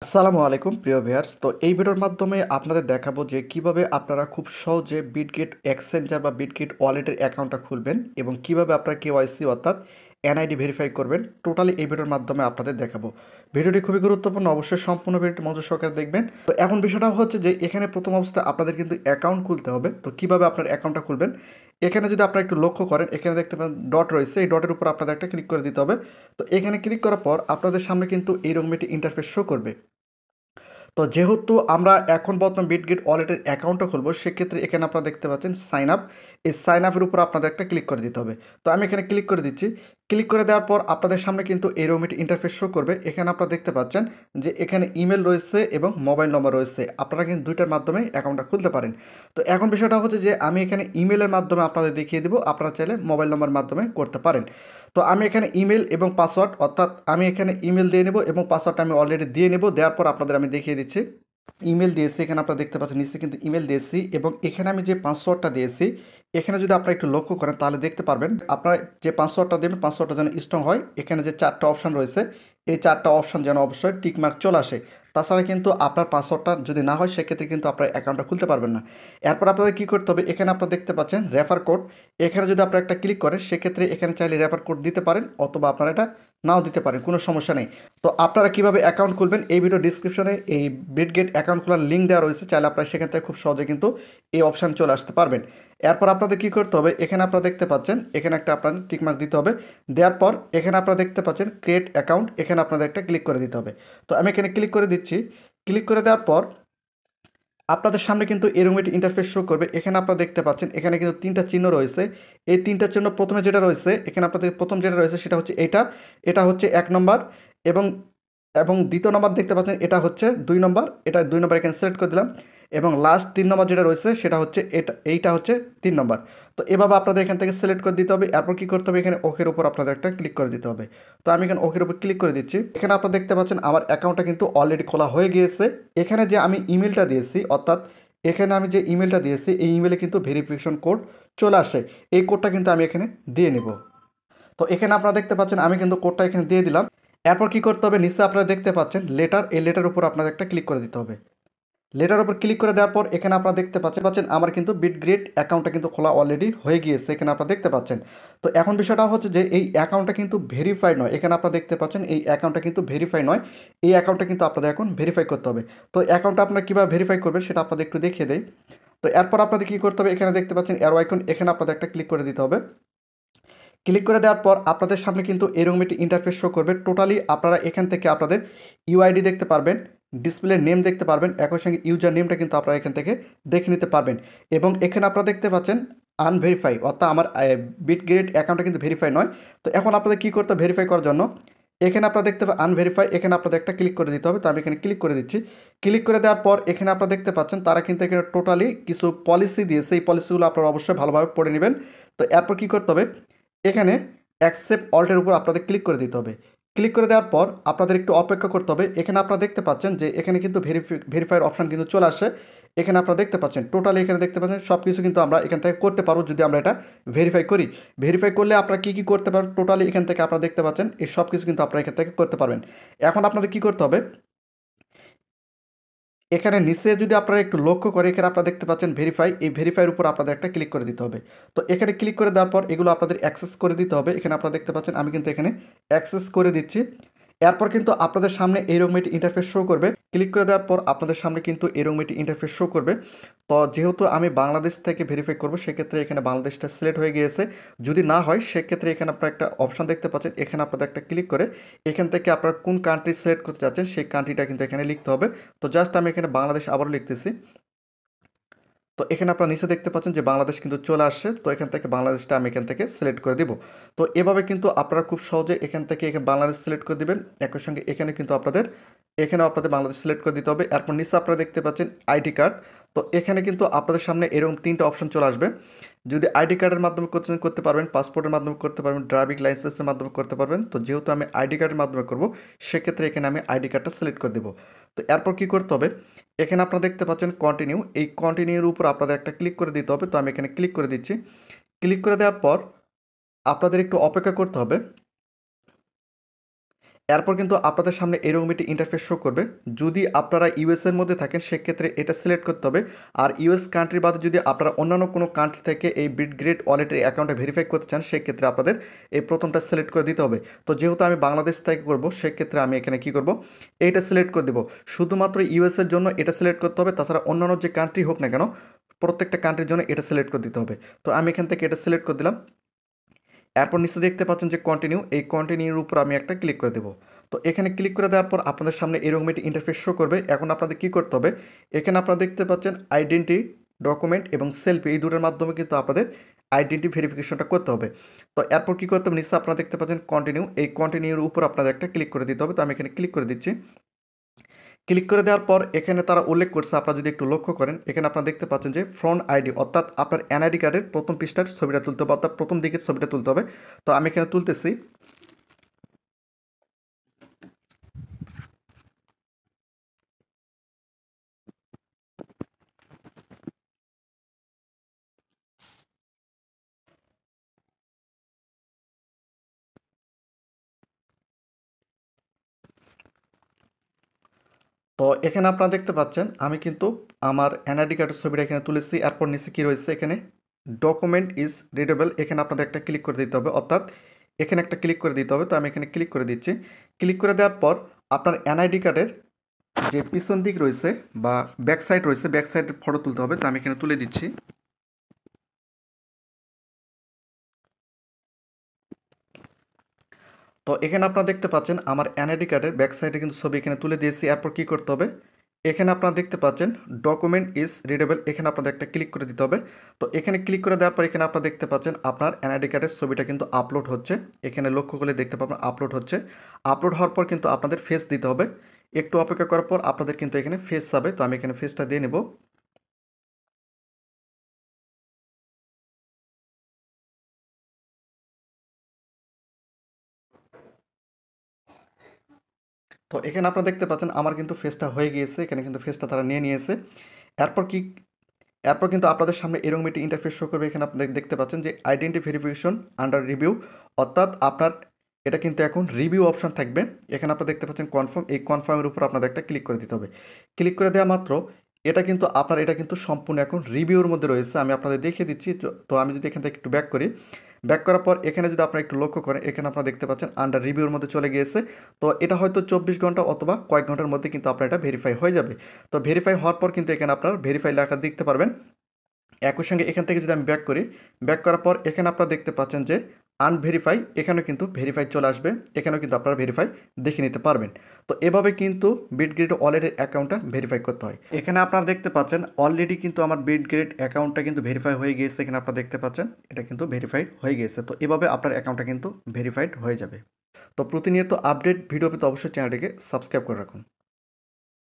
আসসালামু আলাইকুম প্রিয় ভিউয়ার্স। তো এই ভিডিওর মাধ্যমে আপনাদের দেখাবো যে কিভাবে আপনারা খুব সহজে বিটগেট এক্সচেঞ্জার বা বিটগেট ওয়ালেটের অ্যাকাউন্টটা খুলবেন এবং কিভাবে আপনারা কেওয়াইসি অর্থাৎ এনআইডি ভেরিফাই করবেন। টোটালি এই ভিডিওর মাধ্যমে আপনাদের দেখাবো। ভিডিওটি খুবই গুরুত্বপূর্ণ, অবশ্যই সম্পূর্ণ ভিডিওটি মনোযোগ সহকারে দেখবেন। তো এখন বিষয়টা হচ্ছে যে এখানে প্রথম অবস্থায় আপনাদের কিন্তু অ্যাকাউন্ট খুলতে হবে। তো কিভাবে আপনার অ্যাকাউন্টটা খুলবেন, এখানে যদি আপনারা একটু লক্ষ্য করেন, এখানে দেখতে পাবেন ডট রয়েছে, এই ডটের উপর আপনাদের একটা ক্লিক করে দিতে হবে। তো এখানে ক্লিক করার পর আপনাদের সামনে কিন্তু এইরকম একটি ইন্টারফেস শো করবে। তো যেহেতু আমরা এখন বর্তমান বিটগেট ওয়ালেটের অ্যাকাউন্টটা খুলবো, সেক্ষেত্রে এখানে আপনারা দেখতে পাচ্ছেন সাইন আপ। এই সাইন আপের উপর আপনাদের একটা ক্লিক করে দিতে হবে। তো আমি এখানে ক্লিক করে দিচ্ছি। ক্লিক করে দেওয়ার পর আপনাদের সামনে কিন্তু এরকম একটি ইন্টারফেস শো করবে। এখানে আপনারা দেখতে পাচ্ছেন যে এখানে ইমেল রয়েছে এবং মোবাইল নম্বর রয়েছে। আপনারা কিন্তু দুইটার মাধ্যমে অ্যাকাউন্টটা খুলতে পারেন। তো এখন বিষয়টা হচ্ছে যে আমি এখানে ইমেলের মাধ্যমে আপনাদের দেখিয়ে দেবো, আপনারা চাইলে মোবাইল নম্বরের মাধ্যমে করতে পারেন। তো আমি এখানে ইমেল এবং পাসওয়ার্ড, অর্থাৎ আমি এখানে ইমেল দিয়ে নেব এবং পাসওয়ার্ডটা আমি অলরেডি দিয়ে নেব। দেওয়ার পর আপনাদের আমি দেখিয়ে দিচ্ছি। ইমেল দিয়েছি, এখানে আপনারা দেখতে পাচ্ছেন নিচে কিন্তু ইমেল দিয়েছি এবং এখানে আমি যে পাসওয়ার্ডটা দিয়েছি, এখানে যদি আপনারা একটু লক্ষ্য করেন তাহলে দেখতে পারবেন আপনারা যে পাসওয়ার্ডটা দেবেন, পাসওয়ার্ডটা যেন স্ট্রং হয়। এখানে যে চারটা অপশান রয়েছে, এই চারটা অপশান যেন অবশ্যই টিকমার্ক চলে আসে। তাছাড়া কিন্তু আপনার পাসওয়ার্ডটা যদি না হয়, সেক্ষেত্রে কিন্তু আপনার অ্যাকাউন্টটা খুলতে পারবেন না। এরপর আপনাদের কী করতে হবে, এখানে আপনারা দেখতে পাচ্ছেন রেফার কোড। এখানে যদি আপনারা একটা ক্লিক করেন, সেক্ষেত্রে এখানে চাইলে রেফার কোড দিতে পারেন অথবা আপনারা এটা নাও দিতে পারেন, কোনো সমস্যা নেই। তো আপনারা কিভাবে অ্যাকাউন্ট খুলবেন, এই ভিডিও ডিসক্রিপশনে এই বিটগেট অ্যাকাউন্ট খোলার লিঙ্ক দেওয়া রয়েছে, চাইলে আপনারা সেখান থেকে খুব সহজে কিন্তু এই অপশান চলে আসতে পারবেন। এরপর আপনাদের কী করতে হবে, এখানে আপনারা দেখতে পাচ্ছেন এখানে একটা আপনাদের টিকমার্ক দিতে হবে। দেওয়ার পর এখানে আপনারা দেখতে পাচ্ছেন ক্রিয়েট অ্যাকাউন্ট, এখানে আপনাদের একটা ক্লিক করে দিতে হবে। তো আমি এখানে ক্লিক করে দিচ্ছি। ক্লিক করে দেওয়ার পর আপনাদের সামনে কিন্তু এরকম একটি ইন্টারফেস শো করবে। এখানে আপনারা দেখতে পাচ্ছেন এখানে কিন্তু তিনটা চিহ্ন রয়েছে। এই তিনটা চিহ্ন প্রথমে যেটা রয়েছে, এখানে আপনাদের প্রথম যেটা রয়েছে সেটা হচ্ছে এটা। এটা হচ্ছে ১ নম্বর এবং এবং দ্বিতীয় নম্বর দেখতে পাচ্ছেন এটা হচ্ছে ২ নম্বর। এটা ২ নম্বর এখানে সিলেক্ট করে দিলাম এবং লাস্ট ৩ নম্বর যেটা রয়েছে সেটা হচ্ছে এটা, এইটা হচ্ছে ৩ নম্বর। তো এভাবে আপনাদের এখান থেকে সিলেক্ট করে দিতে হবে। এরপর কী করতে হবে, এখানে ওকের উপর আপনাদের একটা ক্লিক করে দিতে হবে। তো আমি এখানে ওকের উপর ক্লিক করে দিচ্ছি। এখানে আপনারা দেখতে পাচ্ছেন আমার অ্যাকাউন্টটা কিন্তু অলরেডি খোলা হয়ে গিয়েছে। এখানে যে আমি ইমেলটা দিয়েছি, অর্থাৎ এখানে আমি যে ইমেলটা দিয়েছি, এই ইমেলে কিন্তু ভেরিফিকেশন কোড চলে আসে। এই কোডটা কিন্তু আমি এখানে দিয়ে নেব। তো এখানে আপনারা দেখতে পাচ্ছেন আমি কিন্তু কোডটা এখানে দিয়ে দিলাম। এরপর কী করতে হবে, নিচে আপনারা দেখতে পাচ্ছেন লেটার, এই লেটার উপর আপনাদের একটা ক্লিক করে দিতে হবে। লেটার উপর ক্লিক করে দেওয়ার পর এখানে আপনারা দেখতে পাচ্ছেন আমার কিন্তু বিটগ্রেড অ্যাকাউন্টটা কিন্তু খোলা অলরেডি হয়ে গিয়েছে, এখানে আপনারা দেখতে পাচ্ছেন। তো এখন বিষয়টা হচ্ছে যে এই অ্যাকাউন্টটা কিন্তু ভেরিফাই নয়। এখানে আপনারা দেখতে পাচ্ছেন এই অ্যাকাউন্টটা কিন্তু ভেরিফাই নয়। এই অ্যাকাউন্টটা কিন্তু আপনাদের এখন ভেরিফাই করতে হবে। তো অ্যাকাউন্টটা আপনারা কীভাবে ভেরিফাই করবেন সেটা আপনাদের একটু দেখিয়ে দেই। তো এরপর আপনাদের কী করতে হবে, এখানে দেখতে পাচ্ছেন অ্যারো আইকন, এখানে আপনাদের একটা ক্লিক করে দিতে হবে। ক্লিক করে দেওয়ার পর আপনাদের সামনে কিন্তু এরকম একটি ইন্টারফেস শো করবে। টোটালি আপনারা এখান থেকে আপনাদের ইউআইডি দেখতে পারবেন, ডিসপ্লে নেম দেখতে পারবেন, একই সঙ্গে ইউজার নেমটা কিন্তু আপনারা এখান থেকে দেখে নিতে পারবেন। এবং এখানে আপনারা দেখতে পাচ্ছেন আনভেরিফাই, অর্থাৎ আমার বিটগ্রেড অ্যাকাউন্টটা কিন্তু ভেরিফাই নয়। তো এখন আপনাদের কী করতে হবে, ভেরিফাই করার জন্য এখানে আপনারা দেখতে পাবেন আনভেরিফাই, এখানে আপনাদের একটা ক্লিক করে দিতে হবে। তো আমি এখানে ক্লিক করে দিচ্ছি। ক্লিক করে দেওয়ার পর এখানে আপনারা দেখতে পাচ্ছেন তারা কিন্তু এখানে টোটালি কিছু পলিসি দিয়েছে, এই পলিসিগুলো আপনারা অবশ্যই ভালোভাবে পড়ে নেবেন। তো এরপর কী করতে হবে, এখানে অ্যাকসেপ্ট অল্টের উপর আপনাদের ক্লিক করে দিতে হবে। ক্লিক করে দেওয়ার পর আপনাদের একটু অপেক্ষা করতে হবে। এখানে আপনারা দেখতে পাচ্ছেন যে এখানে কিন্তু ভেরিফাইয়ের অপশান কিন্তু চলে আসে। এখানে আপনারা দেখতে পাচ্ছেন টোটালি, এখানে দেখতে পাচ্ছেন সব কিছু কিন্তু আমরা এখান থেকে করতে পারবো যদি আমরা এটা ভেরিফাই করি। ভেরিফাই করলে আপনারা কী কী করতে পারেন, টোটালি এখান থেকে আপনারা দেখতে পাচ্ছেন এই সব কিছু কিন্তু আপনারা এখান থেকে করতে পারবেন। এখন আপনাদের কী করতে হবে, এখানে নিচে যদি আপনারা একটু লক্ষ্য করে, এখানে আপনারা দেখতে পাচ্ছেন ভেরিফাই, এই ভেরিফাইয়ের উপর আপনাদের একটা ক্লিক করে দিতে হবে। তো এখানে ক্লিক করে দেওয়ার পর এগুলো আপনাদের অ্যাক্সেস করে দিতে হবে। এখানে আপনারা দেখতে পাচ্ছেন আমি কিন্তু এখানে অ্যাক্সেস করে দিচ্ছি। এরপর কিন্তু আপনাদের সামনে এইরকম একটি ইন্টারফেস শো করবে। ক্লিক করে দেওয়ার পর আপনাদের সামনে কিন্তু এরকম একটি ইন্টারফেস শো করবে। তো যেহেতু আমি বাংলাদেশ থেকে ভেরিফাই করব, সেক্ষেত্রে এখানে বাংলাদেশটা সিলেক্ট হয়ে গিয়েছে। যদি না হয় সেক্ষেত্রে এখানে আপনারা একটা অপশান দেখতে পাচ্ছেন, এখানে আপনাদের একটা ক্লিক করে এখান থেকে আপনারা কোন কান্ট্রি সিলেক্ট করতে চাচ্ছেন সেই কান্ট্রিটা কিন্তু এখানে লিখতে হবে। তো জাস্ট আমি এখানে বাংলাদেশ আবারও লিখতেছি। তো এখানে আপনারা নিচে দেখতে পাচ্ছেন যে বাংলাদেশ কিন্তু চলে আসছে। তো এখান থেকে বাংলাদেশটা আমি এখান থেকে সিলেক্ট করে দিব। তো এভাবে কিন্তু আপনারা খুব সহজে এখান থেকে বাংলাদেশ সিলেক্ট করে দিবেন। একই সঙ্গে এখানে কিন্তু এখানেও আপনাদের বাংলাদেশ সিলেক্ট করে দিতে হবে। এরপর নিচে আপনারা দেখতে পাচ্ছেন আইডি কার্ড। তো এখানে কিন্তু আপনাদের সামনে এরকম 3টা অপশন চলে আসবে। যদি আইডি কার্ডের মাধ্যমে করতে পারবেন, পাসপোর্টের মাধ্যমে করতে পারবেন, ড্রাইভিং লাইসেন্সের মাধ্যমে করতে পারবেন। তো যেহেতু আমি আইডি কার্ডের মাধ্যমে করব, সেক্ষেত্রে এখানে আমি আইডি কার্ডটা সিলেক্ট করে দেবো। তো এরপর কী করতে হবে, এখানে আপনারা দেখতে পাচ্ছেন কন্টিনিউ, এই কন্টিনিউর উপর আপনাদের একটা ক্লিক করে দিতে হবে। তো আমি এখানে ক্লিক করে দিচ্ছি। ক্লিক করে দেওয়ার পর আপনাদের একটু অপেক্ষা করতে হবে। এরপর কিন্তু আপনাদের সামনে এরকম একটি ইন্টারফেস শো করবে। যদি আপনারা ইউএসের মধ্যে থাকেন সেক্ষেত্রে এটা সিলেক্ট করতে হবে। আর ইউএস কান্ট্রি বাদে যদি আপনারা অন্যান্য কোনো কান্ট্রি থেকে এই বিটগ্রেড ওয়ালেটের অ্যাকাউন্টে ভেরিফাই করতে চান সেক্ষেত্রে আপনাদের এই প্রথমটা সিলেক্ট করে দিতে হবে। তো যেহেতু আমি বাংলাদেশ থেকে করব সেক্ষেত্রে আমি এখানে কি করব, এইটা সিলেক্ট করে দেবো। শুধুমাত্র ইউএসের জন্য এটা সিলেক্ট করতে হবে, তাছাড়া অন্যান্য যে কান্ট্রি হোক না কেন প্রত্যেকটা কান্ট্রির জন্য এটা সিলেক্ট করে দিতে হবে। তো আমি এখান থেকে এটা সিলেক্ট করে দিলাম। এরপর নিচে দেখতে পাচ্ছেন যে কন্টিনিউ, এই কন্টিনিউর উপর আমি একটা ক্লিক করে দেবো। তো এখানে ক্লিক করে দেওয়ার পর আপনাদের সামনে এরকম একটি ইন্টারফেস শো করবে। এখন আপনাদের কী করতে হবে, এখানে আপনারা দেখতে পাচ্ছেন আইডেন্টি ডকুমেন্ট এবং সেলফি, এই দুটোর মাধ্যমে কিন্তু আপনাদের আইডেন্টি ভেরিফিকেশনটা করতে হবে। তো এরপর কী করতে হবে, নিচে আপনারা দেখতে পাচ্ছেন কন্টিনিউ, এই কন্টিনিউর উপর আপনাদের একটা ক্লিক করে দিতে হবে। তো আমি এখানে ক্লিক করে দিচ্ছি। ক্লিক করে দেওয়ার পর এখানে তারা উল্লেখ করছে, আপনারা যদি একটু লক্ষ্য করেন এখানে আপনারা দেখতে পাচ্ছেন যে ফ্রন্ট আইডি, অর্থাৎ আপনার এনআইডি কার্ডের প্রথম পৃষ্ঠার ছবিটা তুলতে হবে, অর্থাৎ প্রথম দিকের ছবিটা তুলতে হবে। তো আমি এখানে তুলতেছি। তো এখানে আপনারা দেখতে পাচ্ছেন আমি কিন্তু আমার এনআইডি কার্ডের ছবিটা এখানে তুলেছি। এরপর নিচে কী রয়েছে, এখানে ডকুমেন্ট ইজ রিডেবল, এখানে আপনাদের একটা ক্লিক করে দিতে হবে, অর্থাৎ এখানে একটা ক্লিক করে দিতে হবে। তো আমি এখানে ক্লিক করে দিচ্ছি। ক্লিক করে দেওয়ার পর আপনার এনআইডি কার্ডের যে পিছন দিক রয়েছে বা ব্যাক সাইড রয়েছে, ব্যাক সাইডের ফটো তুলতে হবে। তো আমি এখানে তুলে দিচ্ছি। তো এখানে আপনারা দেখতে পাচ্ছেন আমার এনআইডি কার্ডের ব্যাক সাইডে কিন্তু ছবি এখানে তুলে দিয়েছি। এরপর কী করতে হবে, এখানে আপনারা দেখতে পাচ্ছেন ডকুমেন্ট ইজ রিডেবল, এখানে আপনাদের একটা ক্লিক করে দিতে হবে। তো এখানে ক্লিক করে দেওয়ার পর এখানে আপনারা দেখতে পাচ্ছেন আপনার এনআইডি কার্ডের ছবিটা কিন্তু আপলোড হচ্ছে। এখানে লক্ষ্য করলে দেখতে পাবেন আপলোড হচ্ছে। আপলোড হওয়ার পর কিন্তু আপনাদের ফেস দিতে হবে। একটু অপেক্ষা করার পর আপনাদের কিন্তু এখানে ফেস যাবে। তো আমি এখানে ফেসটা দিয়ে নেব। তো এখানে আপনারা দেখতে পাচ্ছেন আমার কিন্তু ফেসটা হয়ে গিয়েছে, এখানে কিন্তু ফেসটা তারা নিয়ে নিয়েছে। এরপর কি, এরপর কিন্তু আপনাদের সামনে এরকম একটি ইন্টারফেস শো করবে। এখানে আপনাদের দেখতে পাচ্ছেন যে আইডেন্টি ভেরিফিকেশন আন্ডার রিভিউ, অর্থাৎ আপনার এটা কিন্তু এখন রিভিউ অপশন থাকবে। এখানে আপনারা দেখতে পাচ্ছেন কনফার্ম, এই কনফার্মের উপর আপনাদের একটা ক্লিক করে দিতে হবে। ক্লিক করে দেওয়া মাত্র এটা কিন্তু আপনার, এটা কিন্তু সম্পূর্ণ এখন রিভিউর মধ্যে রয়েছে। আমি আপনাদের দেখিয়ে দিচ্ছি। তো আমি যদি এখান থেকে একটু ব্যাক করি, ব্যাক করার পর এখানে যদি আপনারা একটু লক্ষ্য করেন এখানে আপনারা দেখতে পাচ্ছেন আন্ডার রিভিউর মধ্যে চলে গিয়েছে। তো এটা হয়তো 24 ঘন্টা অথবা কয়েক ঘন্টার মধ্যে কিন্তু আপনার এটা ভেরিফাই হয়ে যাবে। তো ভেরিফাই হওয়ার পর কিন্তু এখানে আপনার ভেরিফাই লেখা দেখতে পারবেন। একই সঙ্গে এখান থেকে যদি আমি ব্যাক করি, ব্যাক করার পর এখানে আপনারা দেখতে পাচ্ছেন যে আনভেরিফাই, এখানেও কিন্তু ভেরিফাই চলে আসবে। এখানেও কিন্তু আপনারা ভেরিফাই দেখে নিতে পারবেন। তো এভাবে কিন্তু বিটগ্রেড ওয়ালেটের অ্যাকাউন্টটা ভেরিফাই করতে হয়। এখানে আপনারা দেখতে পাচ্ছেন অলরেডি কিন্তু আমার বিটগ্রেড অ্যাকাউন্টটা কিন্তু ভেরিফাই হয়ে গিয়েছে। এখানে আপনারা দেখতে পাচ্ছেন এটা কিন্তু ভেরিফাইড হয়ে গিয়েছে। তো এভাবে আপনার অ্যাকাউন্টটা কিন্তু ভেরিফাইড হয়ে যাবে। তো প্রতিনিয়ত আপডেট ভিডিও পেতে অবশ্যই চ্যানেলটিকে সাবস্ক্রাইব করে রাখুন।